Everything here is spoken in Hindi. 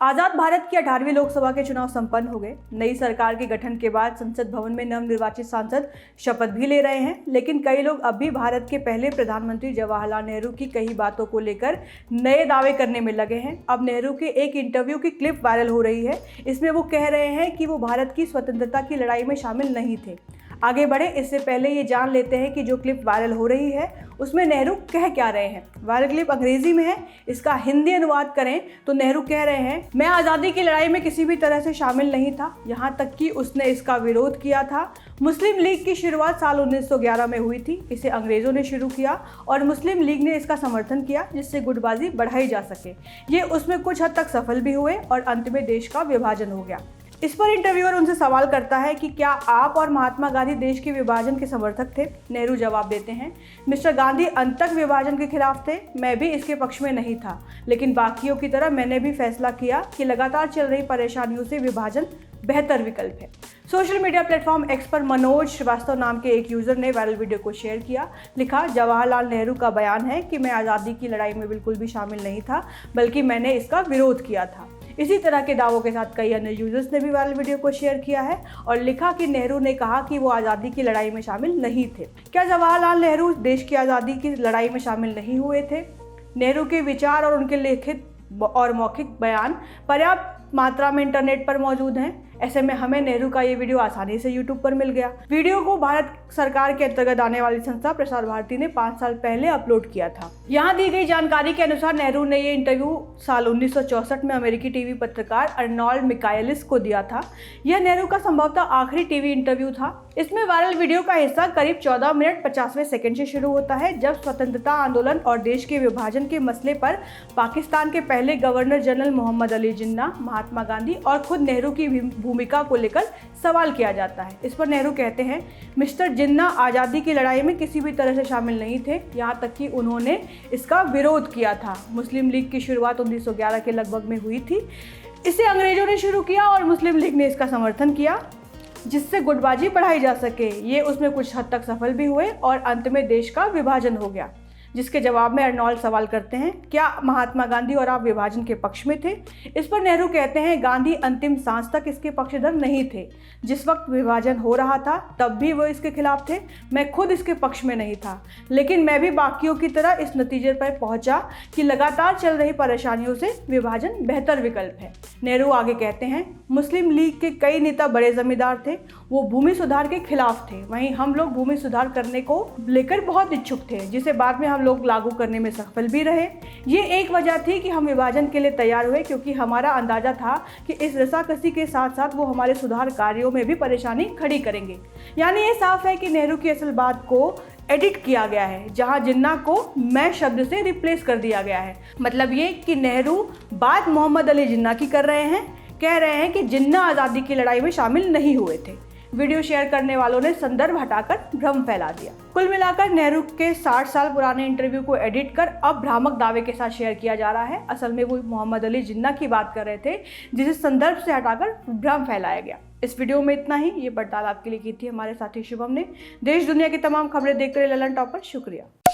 आजाद भारत की 18वीं लोकसभा के चुनाव संपन्न हो गए। नई सरकार के गठन के बाद संसद भवन में नवनिर्वाचित सांसद शपथ भी ले रहे हैं, लेकिन कई लोग अब भी भारत के पहले प्रधानमंत्री जवाहरलाल नेहरू की कई बातों को लेकर नए दावे करने में लगे हैं। अब नेहरू के एक इंटरव्यू की क्लिप वायरल हो रही है। इसमें वो कह रहे हैं कि वो भारत की स्वतंत्रता की लड़ाई में शामिल नहीं थे। आगे बढ़े इससे पहले ये जान लेते हैं कि जो क्लिप वायरल हो रही है उसमें नेहरू कह क्या रहे हैं। वायरल क्लिप अंग्रेजी में है, इसका हिंदी अनुवाद करें तो नेहरू कह रहे हैं, मैं आज़ादी की लड़ाई में किसी भी तरह से शामिल नहीं था, यहाँ तक कि उसने इसका विरोध किया था। मुस्लिम लीग की शुरुआत साल 1911 में हुई थी। इसे अंग्रेज़ों ने शुरू किया और मुस्लिम लीग ने इसका समर्थन किया जिससे गुटबाजी बढ़ाई जा सके। ये उसमें कुछ हद तक सफल भी हुए और अंत में देश का विभाजन हो गया। इस पर इंटरव्यूअर उनसे सवाल करता है कि क्या आप और महात्मा गांधी देश के विभाजन के समर्थक थे। नेहरू जवाब देते हैं, मिस्टर गांधी अंततक विभाजन के खिलाफ थे, मैं भी इसके पक्ष में नहीं था, लेकिन बाकियों की तरह मैंने भी फैसला किया कि लगातार चल रही परेशानियों से विभाजन बेहतर विकल्प है। सोशल मीडिया प्लेटफॉर्म एक्स पर मनोज श्रीवास्तव नाम के एक यूजर ने वायरल वीडियो को शेयर किया। लिखा, जवाहरलाल नेहरू का बयान है कि मैं आज़ादी की लड़ाई में बिल्कुल भी शामिल नहीं था, बल्कि मैंने इसका विरोध किया था। इसी तरह के दावों के साथ कई अन्य यूजर्स ने भी वायरल वीडियो को शेयर किया है और लिखा कि नेहरू ने कहा कि वो आज़ादी की लड़ाई में शामिल नहीं थे। क्या जवाहरलाल नेहरू देश की आज़ादी की लड़ाई में शामिल नहीं हुए थे? नेहरू के विचार और उनके लिखित और मौखिक बयान पर्याप्त मात्रा में इंटरनेट पर मौजूद हैं। ऐसे में हमें नेहरू का ये वीडियो आसानी से यूट्यूब पर मिल गया। वीडियो को भारत सरकार के अंतर्गत आने वाली संस्था प्रसार भारती ने 5 साल पहले अपलोड किया था। यहाँ दी गई जानकारी के अनुसार नेहरू ने ये इंटरव्यू साल 1964 में अमेरिकी टीवी पत्रकार अर्नोल्ड मिकायलिस को दिया था। यह नेहरू का संभवतः आखिरी टीवी इंटरव्यू था। इसमें वायरल वीडियो का हिस्सा करीब 14 मिनट 50वें सेकंड से शुरू होता है, जब स्वतंत्रता आंदोलन और देश के विभाजन के मसले पर पाकिस्तान के पहले गवर्नर जनरल मोहम्मद अली जिन्ना, महात्मा गांधी और खुद नेहरू की भूमिका को लेकर सवाल किया जाता है। इस पर नेहरू कहते हैं, मिस्टर जिन्ना आज़ादी की लड़ाई में किसी भी तरह से शामिल नहीं थे, यहाँ तक कि उन्होंने इसका विरोध किया था। मुस्लिम लीग की शुरुआत 1911 के लगभग में हुई थी। इसे अंग्रेजों ने शुरू किया और मुस्लिम लीग ने इसका समर्थन किया जिससे गुटबाजी बढ़ाई जा सके। ये उसमें कुछ हद तक सफल भी हुए और अंत में देश का विभाजन हो गया। जिसके जवाब में अर्नोल्ड सवाल करते हैं, क्या महात्मा गांधी और आप विभाजन के पक्ष में थे? इस पर नेहरू कहते हैं, गांधी अंतिम सांस तक इसके पक्षधर नहीं थे। जिस वक्त विभाजन हो रहा था तब भी वो इसके खिलाफ थे, मैं खुद इसके पक्ष में नहीं था, लेकिन मैं भी बाकियों की तरह इस नतीजे पर पहुंचा कि लगातार चल रही परेशानियों से विभाजन बेहतर विकल्प है। नेहरू आगे कहते हैं, मुस्लिम लीग के कई नेता बड़े जमींदार थे, वो भूमि सुधार के खिलाफ थे, वहीं हम लोग भूमि सुधार करने को लेकर बहुत इच्छुक थे, जिसे बाद में हम लोग लागू करने में सफल भी रहे। ये एक वजह थी कि हम विभाजन के लिए तैयार हुए, क्योंकि हमारा अंदाजा था कि इस रसाकसी के साथ साथ वो हमारे सुधार कार्यों में भी परेशानी खड़ी करेंगे। यानी ये साफ है कि नेहरू की असल बात को एडिट किया गया है, जहां जिन्ना को मैं शब्द से रिप्लेस कर दिया गया है। मतलब ये कि नेहरू बात मोहम्मद अली जिन्ना की कर रहे हैं, कह रहे हैं कि जिन्ना आज़ादी की लड़ाई में शामिल नहीं हुए थे। वीडियो शेयर करने वालों ने संदर्भ हटाकर भ्रम फैला दिया। कुल मिलाकर नेहरू के 60 साल पुराने इंटरव्यू को एडिट कर अब भ्रामक दावे के साथ शेयर किया जा रहा है। असल में वो मोहम्मद अली जिन्ना की बात कर रहे थे, जिसे संदर्भ से हटाकर भ्रम फैलाया गया। इस वीडियो में इतना ही। ये पड़ताल आपके लिए की थी हमारे साथी शुभम ने। देश दुनिया की तमाम खबरें देखते रहे ललन टॉप पर। शुक्रिया।